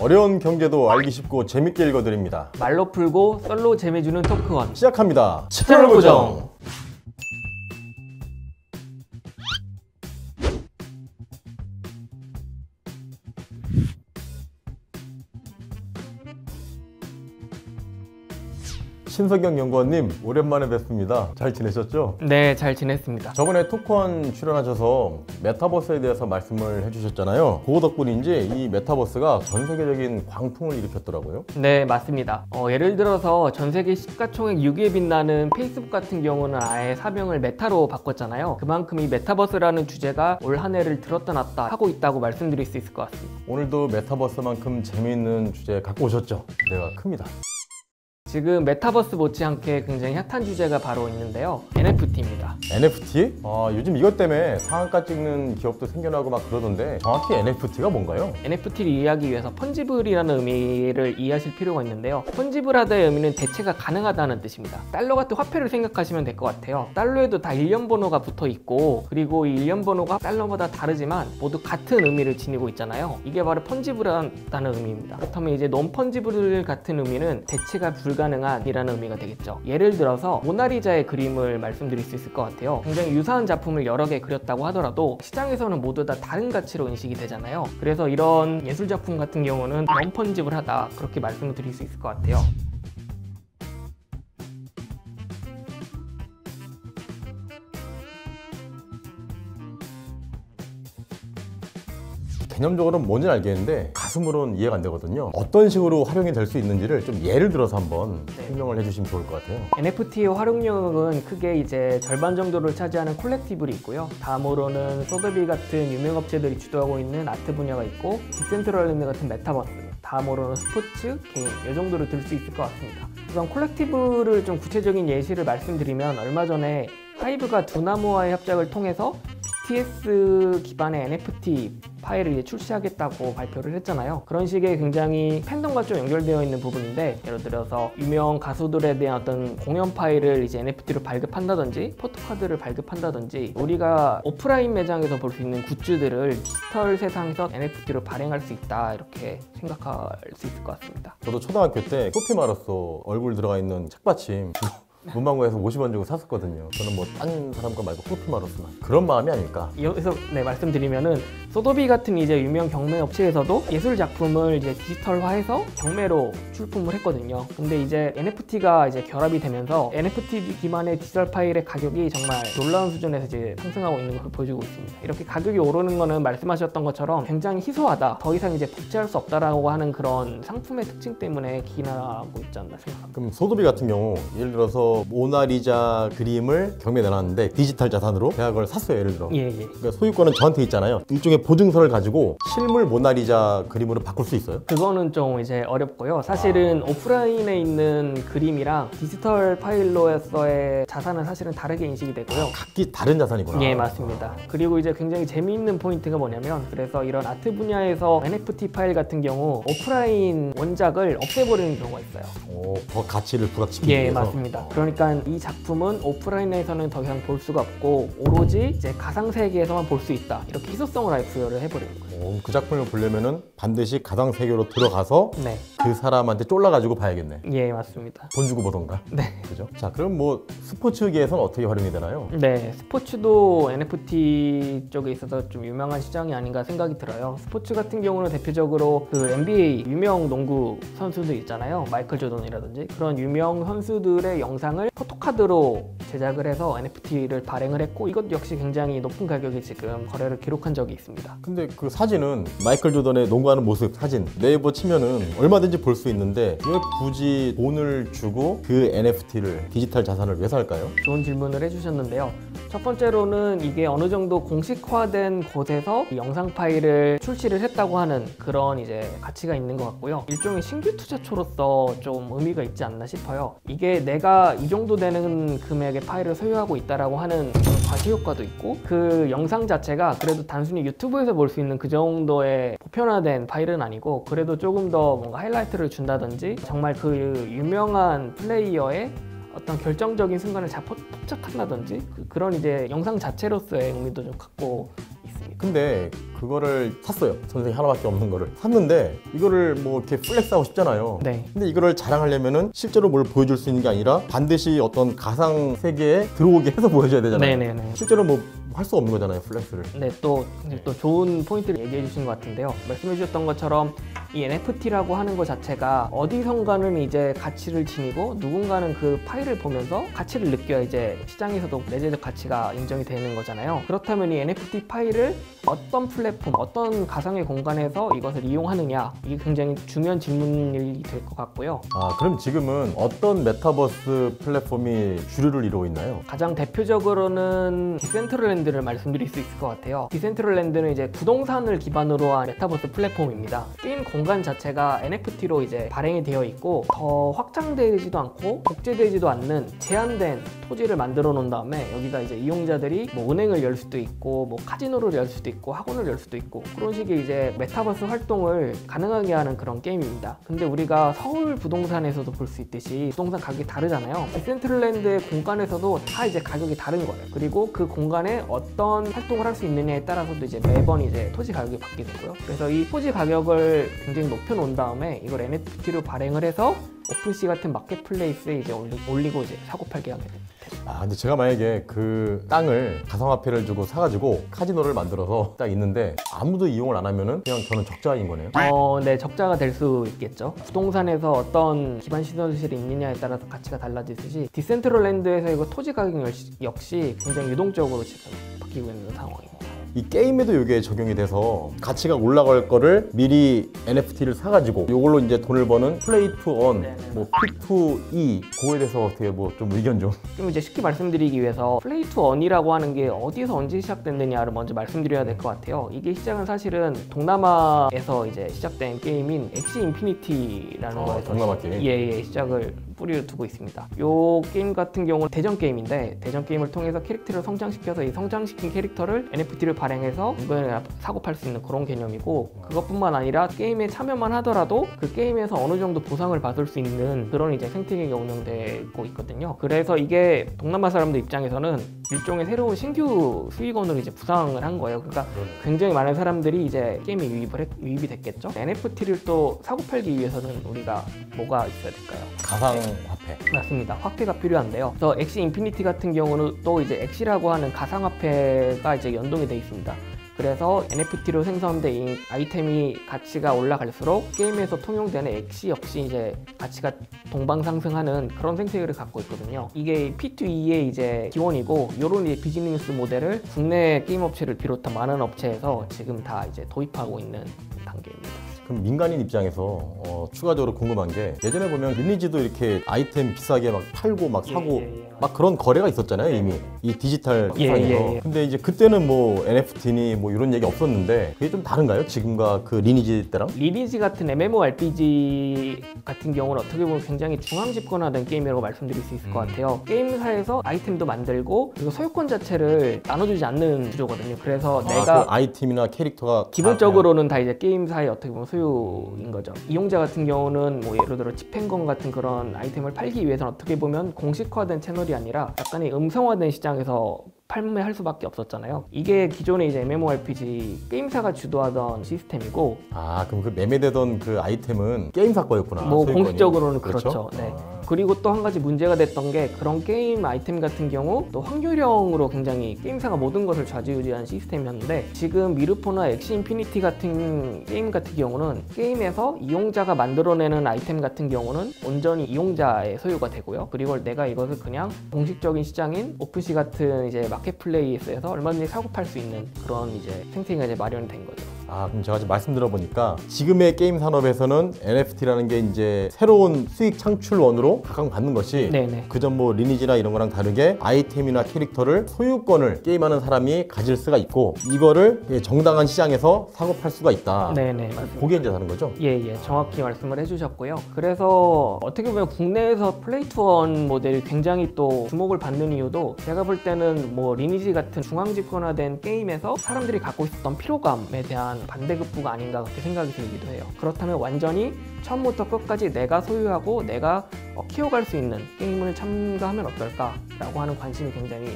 어려운 경제도 알기 쉽고 재밌게 읽어드립니다. 말로 풀고 썰로 재미주는 토크원 시작합니다. 채널 고정. 신석영 연구원님 오랜만에 뵙습니다. 잘 지내셨죠? 네, 잘 지냈습니다. 저번에 토크원 출연하셔서 메타버스에 대해서 말씀을 해주셨잖아요. 그거 덕분인지 이 메타버스가 전 세계적인 광풍을 일으켰더라고요. 네, 맞습니다. 예를 들어서 전 세계 시가총액 6위에 빛나는 페이스북 같은 경우는 아예 사명을 메타로 바꿨잖아요. 그만큼 이 메타버스라는 주제가 올 한 해를 들었다 놨다 하고 있다고 말씀드릴 수 있을 것 같습니다. 오늘도 메타버스만큼 재미있는 주제 갖고 오셨죠? 기대가 큽니다. 지금 메타버스 못지않게 굉장히 핫한 주제가 바로 있는데요. NFT입니다. NFT? 요즘 이것 때문에 상한가 찍는 기업도 생겨나고 막 그러던데 정확히 NFT가 뭔가요? NFT를 이해하기 위해서 펀지블이라는 의미를 이해하실 필요가 있는데요. 펀지블하다의 의미는 대체가 가능하다는 뜻입니다. 달러 같은 화폐를 생각하시면 될 것 같아요. 달러에도 다 일련 번호가 붙어 있고, 그리고 이 일련 번호가 달러마다 다르지만 모두 같은 의미를 지니고 있잖아요. 이게 바로 펀지블하다는 의미입니다. 그렇다면 이제 논 펀지블 같은 의미는 대체가 불가능한 이라는 의미가 되겠죠. 예를 들어서 모나리자의 그림을 말씀드릴 수 있을 것 같아요. 굉장히 유사한 작품을 여러 개 그렸다고 하더라도 시장에서는 모두 다 다른 가치로 인식이 되잖아요. 그래서 이런 예술 작품 같은 경우는 non-fungible-하다, 그렇게 말씀을 드릴 수 있을 것 같아요. 개념적으로는 뭔지는 알겠는데 가슴으로는 이해가 안 되거든요. 어떤 식으로 활용이 될 수 있는지를 좀 예를 들어서 한번 설명을 해주시면 좋을 것 같아요. NFT의 활용력은 크게 이제 절반 정도를 차지하는 콜렉티블이 있고요. 다음으로는 소더비 같은 유명 업체들이 주도하고 있는 아트 분야가 있고, 디센트럴랜드 같은 메타버스, 다음으로는 스포츠, 게임, 이 정도로 들 수 있을 것 같습니다. 우선 콜렉티블을 좀 구체적인 예시를 말씀드리면, 얼마 전에 하이브가 두나무와의 협작을 통해서 BTS 기반의 NFT 파일을 이제 출시하겠다고 발표를 했잖아요. 그런 식의 굉장히 팬덤과 좀 연결되어 있는 부분인데, 예를 들어서 유명 가수들에 대한 어떤 공연 파일을 이제 NFT로 발급한다든지 포토카드를 발급한다든지, 우리가 오프라인 매장에서 볼 수 있는 굿즈들을 디지털 세상에서 NFT로 발행할 수 있다, 이렇게 생각할 수 있을 것 같습니다. 저도 초등학교 때 소피마로서 얼굴 들어가 있는 책받침 문방구에서 50원 주고 샀었거든요. 저는 뭐 딴 사람 거 말고 소피마로서만 그런 마음이 아닐까. 여기서 말씀드리면은 소도비 같은 이제 유명 경매 업체에서도 예술 작품을 이제 디지털화해서 경매로 출품을 했거든요. 근데 이제 NFT가 이제 결합이 되면서 NFT 기반의 디지털 파일의 가격이 정말 놀라운 수준에서 이제 상승하고 있는 걸 보여주고 있습니다. 이렇게 가격이 오르는 거는 말씀하셨던 것처럼 굉장히 희소하다, 더 이상 이제 복제할 수 없다라고 하는 그런 상품의 특징 때문에 기인하고 있지 않나 생각합니다. 그럼 소도비 같은 경우 예를 들어서 모나리자 그림을 경매에 내놨는데 디지털 자산으로 제가 그걸 샀어요. 예를 들어. 그러니까 소유권은 저한테 있잖아요. 일종의 보증서를 가지고 실물 모나리자 그림으로 바꿀 수 있어요? 그거는 좀 이제 어렵고요. 사실은 오프라인에 있는 그림이랑 디지털 파일로서의 자산은 사실은 다르게 인식이 되고요. 각기 다른 자산이구나. 예, 맞습니다. 그리고 이제 굉장히 재미있는 포인트가 뭐냐면, 그래서 이런 아트 분야에서 NFT 파일 같은 경우 오프라인 원작을 없애버리는 경우가 있어요. 더 가치를 부각시키기 위해서? 예, 맞습니다. 그러니까 이 작품은 오프라인에서는 더 이상 볼 수가 없고 오로지 이제 가상 세계에서만 볼 수 있다, 이렇게 희소성을 아예 부여를 해버리는 거예요. 그 작품을 보려면은 반드시 가상 세계로 들어가서 네. 그 사람한테 쫄라가지고 봐야겠네. 예, 맞습니다. 돈 주고 보던가. 네. 그죠? 자, 그럼 뭐 스포츠계에서는 어떻게 활용이 되나요? 네, 스포츠도 NFT 쪽에 있어서 좀 유명한 시장이 아닌가 생각이 들어요. 스포츠 같은 경우는 대표적으로 그 NBA 유명 농구 선수들 있잖아요. 마이클 조던이라든지 그런 유명 선수들의 영상을 포토카드로 제작을 해서 NFT를 발행을 했고, 이것 역시 굉장히 높은 가격에 지금 거래를 기록한 적이 있습니다. 근데 그 사진은 마이클 조던의 농구하는 모습 사진 네이버 치면은 얼마든지 볼 수 있는데 왜 굳이 돈을 주고 그 NFT를 디지털 자산을 왜 살까요? 좋은 질문을 해주셨는데요. 첫 번째로는 이게 어느 정도 공식화된 곳에서 이 영상 파일을 출시를 했다고 하는 그런 이제 가치가 있는 것 같고요. 일종의 신규 투자처로서 좀 의미가 있지 않나 싶어요. 이게 내가 이 정도 되는 금액의 파일을 소유하고 있다라고 하는 그런 과시효과도 있고, 그 영상 자체가 그래도 단순히 유튜브에서 볼 수 있는 그 정도의 보편화된 파일은 아니고, 그래도 조금 더 뭔가 하이라이트를 준다든지 정말 그 유명한 플레이어의 어떤 결정적인 순간을 포착한다든지 그런 이제 영상 자체로서의 의미도 좀 갖고 있습니다. 근데 그거를 샀어요. 선생님 하나밖에 없는 거를 샀는데 이거를 뭐 이렇게 플렉스하고 싶잖아요. 네. 근데 이거를 자랑하려면은 실제로 뭘 보여줄 수 있는 게 아니라 반드시 어떤 가상 세계에 들어오게 해서 보여줘야 되잖아요. 네네네. 실제로 뭐 할 수 없는 거잖아요, 플렉스를. 네, 또 좋은 포인트를 얘기해 주신 것 같은데요. 말씀해 주셨던 것처럼 이 NFT라고 하는 것 자체가 어디선가는 이제 가치를 지니고 누군가는 그 파일을 보면서 가치를 느껴야 이제 시장에서도 내재적 가치가 인정이 되는 거잖아요. 그렇다면 이 NFT 파일을 어떤 플랫폼, 어떤 가상의 공간에서 이것을 이용하느냐, 이게 굉장히 중요한 질문이 될 것 같고요. 아, 그럼 지금은 어떤 메타버스 플랫폼이 주류를 이루고 있나요? 가장 대표적으로는 디센트럴랜드를 말씀드릴 수 있을 것 같아요. 디센트럴랜드는 이제 부동산을 기반으로 한 메타버스 플랫폼입니다. 게임 공간 자체가 NFT로 이제 발행이 되어 있고 더 확장되지도 않고 복제되지도 않는 제한된 토지를 만들어 놓은 다음에 여기다 이제 이용자들이 뭐 은행을 열 수도 있고 뭐 카지노를 열 수도 있고 학원을 열 수도 있고 그런 식의 이제 메타버스 활동을 가능하게 하는 그런 게임입니다. 근데 우리가 서울 부동산에서도 볼 수 있듯이 부동산 가격이 다르잖아요. 디센트럴랜드의 공간에서도 다 이제 가격이 다른 거예요. 그리고 그 공간에 어떤 활동을 할 수 있느냐에 따라서도 이제 매번 이제 토지 가격이 바뀌고요. 그래서 이 토지 가격을 굉장히 높여 놓은 다음에 이걸 NFT로 발행을 해서 오픈시 같은 마켓플레이스에 이제 올리고 이제 사고 팔게 하게 됩니다. 아, 근데 제가 만약에 그 땅을 가상화폐를 주고 사가지고 카지노를 만들어서 딱 있는데 아무도 이용을 안 하면은 그냥 저는 적자인 거네요. 네, 적자가 될 수 있겠죠. 부동산에서 어떤 기반 시설이 있느냐에 따라서 가치가 달라지듯이 디센트럴랜드에서 이거 토지 가격 역시 굉장히 유동적으로 지금 바뀌고 있는 상황입니다. 이 게임에도 이게 적용이 돼서 가치가 올라갈 거를 미리 NFT를 사가지고 이걸로 이제 돈을 버는 플레이 투 원, 뭐 P2E 그거에 대해서 어떻게 뭐 좀 의견 좀. 좀 이제 쉽게 말씀드리기 위해서 플레이 투 원이라고 하는 게 어디서 언제 시작됐느냐를 먼저 말씀드려야 될 것 같아요. 이게 시작은 사실은 동남아에서 이제 시작된 게임인 엑시 인피니티라는 거에서 동남아 게임. 예, 시작을 뿌리를 두고 있습니다. 이 게임 같은 경우는 대전 게임인데 대전 게임을 통해서 캐릭터를 성장시켜서 이 성장시킨 캐릭터를 NFT를 발행해서 이번에 사고 팔 수 있는 그런 개념이고 그것뿐만 아니라 게임에 참여만 하더라도 그 게임에서 어느 정도 보상을 받을 수 있는 그런 이제 생태계가 운영되고 있거든요. 그래서 이게 동남아 사람들 입장에서는 일종의 새로운 신규 수익원으로 이제 부상을 한 거예요. 그러니까 굉장히 많은 사람들이 이제 게임에 유입이 됐겠죠. NFT를 또 사고 팔기 위해서는 우리가 뭐가 있어야 될까요? 가상화폐. 맞습니다. 화폐가 필요한데요. 그래서 엑시 인피니티 같은 경우는 또 이제 엑시라고 하는 가상화폐가 이제 연동이 되어 있습니다. 그래서 NFT로 생성된 이 아이템이 가치가 올라갈수록 게임에서 통용되는 엑시 역시 이제 가치가 동방상승하는 그런 생태계를 갖고 있거든요. 이게 P2E의 이제 기원이고 이런 이제 비즈니스 모델을 국내 게임 업체를 비롯한 많은 업체에서 지금 다 이제 도입하고 있는 단계입니다. 그럼 민간인 입장에서 추가적으로 궁금한 게 예전에 보면 리니지도 이렇게 아이템 비싸게 막 팔고 막 사고 막 그런 거래가 있었잖아요 이미 이 디지털 세상에서. 근데 이제 그때는 뭐 NFT니 뭐 이런 얘기 없었는데 그게 좀 다른가요? 지금과 그 리니지 때랑? 리니지 같은 MMORPG 같은 경우는 어떻게 보면 굉장히 중앙 집권화된 게임이라고 말씀드릴 수 있을 것 같아요. 게임사에서 아이템도 만들고 그리고 소유권 자체를 나눠주지 않는 구조거든요. 그래서 내가 그 아이템이나 캐릭터가 기본적으로는 다 이제 게임사의 어떻게 보면 소유인 거죠. 이용자 같은 경우는 뭐 예를 들어 집행권 같은 그런 아이템을 팔기 위해서는 어떻게 보면 공식화된 채널이 아니라 약간의 음성화된 시장에서 판매할 수밖에 없었잖아요. 이게 기존의 이제 MMORPG 게임사가 주도하던 시스템이고. 아, 그럼 그 매매되던 그 아이템은 게임사 거였구나. 뭐 소유권이. 공식적으로는 그렇죠. 네. 그리고 또 한 가지 문제가 됐던 게 그런 게임 아이템 같은 경우 또 확률형으로 굉장히 게임사가 모든 것을 좌지우지하는 시스템이었는데 지금 미르포나 엑시 인피니티 같은 게임 같은 경우는 게임에서 이용자가 만들어내는 아이템 같은 경우는 온전히 이용자의 소유가 되고요. 그리고 내가 이것을 그냥 공식적인 시장인 오픈시 같은 이제 마켓플레이스에서 얼마든지 사고 팔 수 있는 그런 이제 생태계가 이제 마련이 된 거죠. 아, 그럼 제가 지금 말씀 들어보니까 지금의 게임 산업에서는 NFT라는 게 이제 새로운 수익 창출원으로 각광받는 것이 그전 뭐 리니지나 이런 거랑 다르게 아이템이나 캐릭터를 소유권을 게임하는 사람이 가질 수가 있고 이거를 정당한 시장에서 사고 팔 수가 있다. 네네, 맞습니다. 그게 이제 다른 거죠? 예, 정확히 말씀을 해주셨고요. 그래서 어떻게 보면 국내에서 플레이 투 원 모델이 굉장히 또 주목을 받는 이유도 제가 볼 때는 뭐 리니지 같은 중앙 집권화된 게임에서 사람들이 갖고 있었던 피로감에 대한 반대급부가 아닌가 그렇게 생각이 들기도 해요. 그렇다면 완전히 처음부터 끝까지 내가 소유하고 내가 키워갈 수 있는 게임을 참가하면 어떨까라고 하는 관심이 굉장히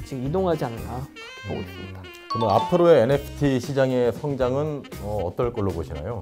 지금 이동하지 않나 그렇게 보고 있습니다. 그럼 앞으로의 NFT 시장의 성장은 어떨 걸로 보시나요?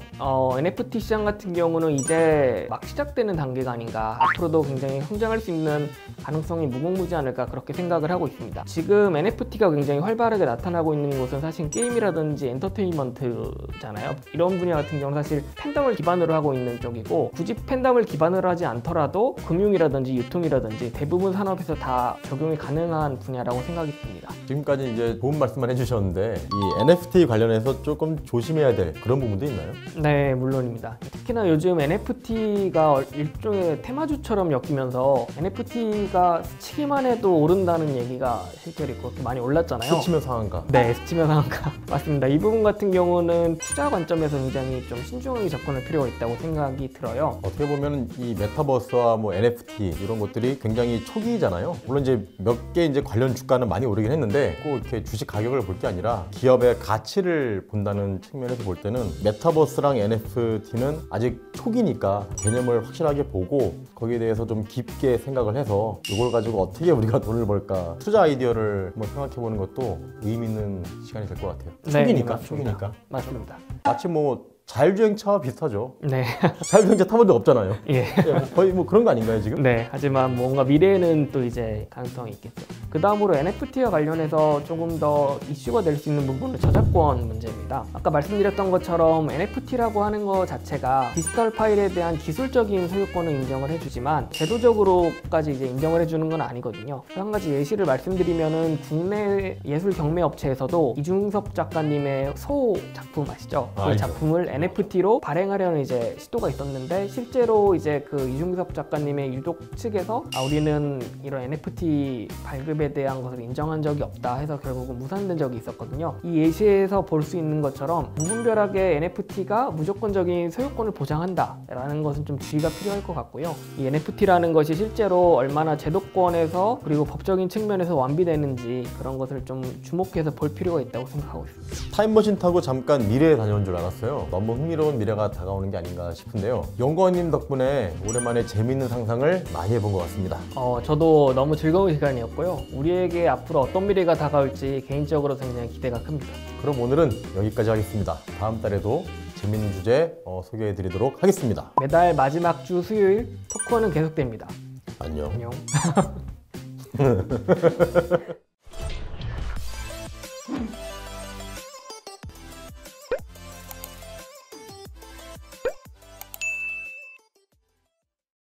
NFT 시장 같은 경우는 이제 막 시작되는 단계가 아닌가, 앞으로도 굉장히 성장할 수 있는 가능성이 무궁무지 않을까 그렇게 생각을 하고 있습니다. 지금 NFT가 굉장히 활발하게 나타나고 있는 곳은 사실 게임이라든지 엔터테인먼트잖아요. 이런 분야 같은 경우는 사실 팬덤을 기반으로 하고 있는 쪽이고, 굳이 팬덤을 기반으로 하지 않더라도 금융이라든지 유통이라든지 대부분 산업에서 다 적용이 가능한 분야라고 생각이 듭니다. 지금까지 이제 좋은 말씀만 해주셨는데 이 NFT 관련해서 조금 조심해야 될 그런 부분도 있나요? 네, 물론입니다. 특히나 요즘 NFT가 일종의 테마주처럼 엮이면서 NFT가 스치기만 해도 오른다는 얘기가 실제로 그렇게 많이 올랐잖아요. 스치면 상한가. 네, 스치면 상한가. 맞습니다. 이 부분 같은 경우는 투자 관점에서 굉장히 좀 신중하게 접근할 필요가 있다고 생각이 들어요. 어떻게 보면 이 메타버스와 뭐 NFT 이런 것들이 굉장히 초기잖아요. 물론 이제 몇 개 이제 관련 주가는 많이 오르긴 했는데 꼭 이렇게 주식 가격을 볼 게 아니라 기업의 가치를 본다는 측면에서 볼 때는 메타버스랑 NFT는 아직 초기니까 개념을 확실하게 보고 거기에 대해서 좀 깊게 생각을 해서 이걸 가지고 어떻게 우리가 돈을 벌까 투자 아이디어를 한번 생각해 보는 것도 의미 있는 시간이 될 것 같아요. 초기니까. 네, 초기니까. 맞습니다. 마치 뭐 자율주행차와 비슷하죠. 네. 자율주행차 타본 적 없잖아요. 예. 거의 뭐 그런 거 아닌가요 지금? 네, 하지만 뭔가 미래에는 또 이제 가능성이 있겠죠. 그 다음으로 NFT와 관련해서 조금 더 이슈가 될 수 있는 부분은 저작권 문제입니다. 아까 말씀드렸던 것처럼 NFT라고 하는 것 자체가 디지털 파일에 대한 기술적인 소유권을 인정을 해주지만 제도적으로까지 이제 인정을 해주는 건 아니거든요. 한 가지 예시를 말씀드리면은 국내 예술 경매 업체에서도 이중섭 작가님의 소 작품 아시죠? 그 작품을 NFT로 발행하려는 이제 시도가 있었는데 실제로 이제 그 이중섭 작가님의 유족 측에서 우리는 이런 NFT 발급에 대한 것을 인정한 적이 없다 해서 결국은 무산된 적이 있었거든요. 이 예시에서 볼 수 있는 것처럼 무분별하게 NFT가 무조건적인 소유권을 보장한다 라는 것은 좀 주의가 필요할 것 같고요. 이 NFT라는 것이 실제로 얼마나 제도권에서 그리고 법적인 측면에서 완비되는지 그런 것을 좀 주목해서 볼 필요가 있다고 생각하고 있습니다. 타임머신 타고 잠깐 미래에 다녀온 줄 알았어요. 너무 흥미로운 미래가 다가오는 게 아닌가 싶은데요. 연구원님 덕분에 오랜만에 재밌는 상상을 많이 해본 것 같습니다. 저도 너무 즐거운 시간이었고요. 우리에게 앞으로 어떤 미래가 다가올지 개인적으로 굉장히 기대가 큽니다. 그럼 오늘은 여기까지 하겠습니다. 다음 달에도 재밌는 주제 소개해 드리도록 하겠습니다. 매달 마지막 주 수요일 토크는 계속됩니다. 안녕. 안녕.